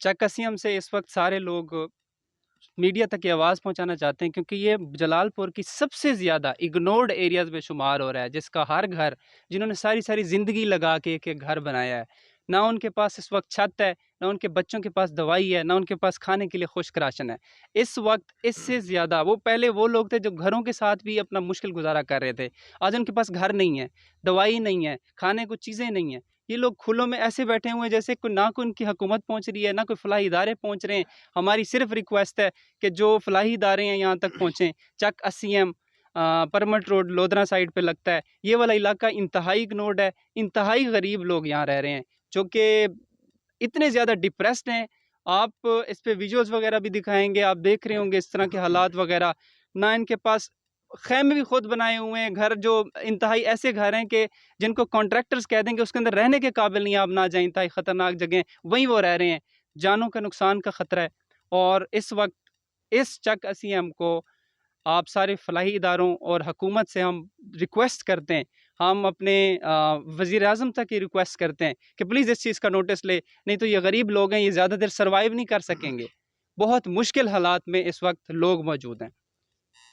चकसियम से इस वक्त सारे लोग मीडिया तक ये आवाज़ पहुंचाना चाहते हैं, क्योंकि ये जलालपुर की सबसे ज़्यादा इग्नोर्ड एरियाज़ में शुमार हो रहा है, जिसका हर घर, जिन्होंने सारी सारी ज़िंदगी लगा के एक एक घर बनाया है, ना उनके पास इस वक्त छत है, ना उनके बच्चों के पास दवाई है, ना उनके पास खाने के लिए खुश्क राशन है। इस वक्त इससे ज़्यादा वो लोग थे जो घरों के साथ भी अपना मुश्किल गुजारा कर रहे थे। आज उनके पास घर नहीं है, दवाई नहीं है, खाने को चीज़ें नहीं है। ये लोग खुलों में ऐसे बैठे हुए हैं जैसे कोई ना कोई उनकी हुकूमत पहुंच रही है, ना कोई फलाही इदारे पहुंच रहे हैं। हमारी सिर्फ रिक्वेस्ट है कि जो फलाही इदारे हैं यहाँ तक पहुँचें। चक असीएम परमट रोड लोधरा साइड पे लगता है, ये वाला इलाका इंतहाई इग्नोर्ड है। इंतहाई गरीब लोग यहाँ रह रहे हैं जो कि इतने ज़्यादा डिप्रेस्ड हैं। आप इस पे विजुअल्स वगैरह भी दिखाएंगे, आप देख रहे होंगे इस तरह के हालात वगैरह। ना इनके पास खैमे भी खुद बनाए हुए हैं, घर जो इंतहाई ऐसे घर हैं कि जिनको कॉन्ट्रैक्टर्स कह देंगे उसके अंदर रहने के काबिल नहीं, आप ना जाएं, इंतहाई ख़तरनाक जगह, वहीं वो रह रहे हैं। जानों का नुकसान का ख़तरा है। और इस वक्त इस चक असीम को आप सारे फलाही इदारों और हुकूमत से हम रिक्वेस्ट करते हैं, हम अपने वज़ीर आज़म तक ये रिक्वेस्ट करते हैं कि प्लीज़ इस चीज़ का नोटिस ले, नहीं तो ये गरीब लोग हैं, ये ज़्यादा देर सर्वाइव नहीं कर सकेंगे। बहुत मुश्किल हालात में इस वक्त लोग मौजूद हैं।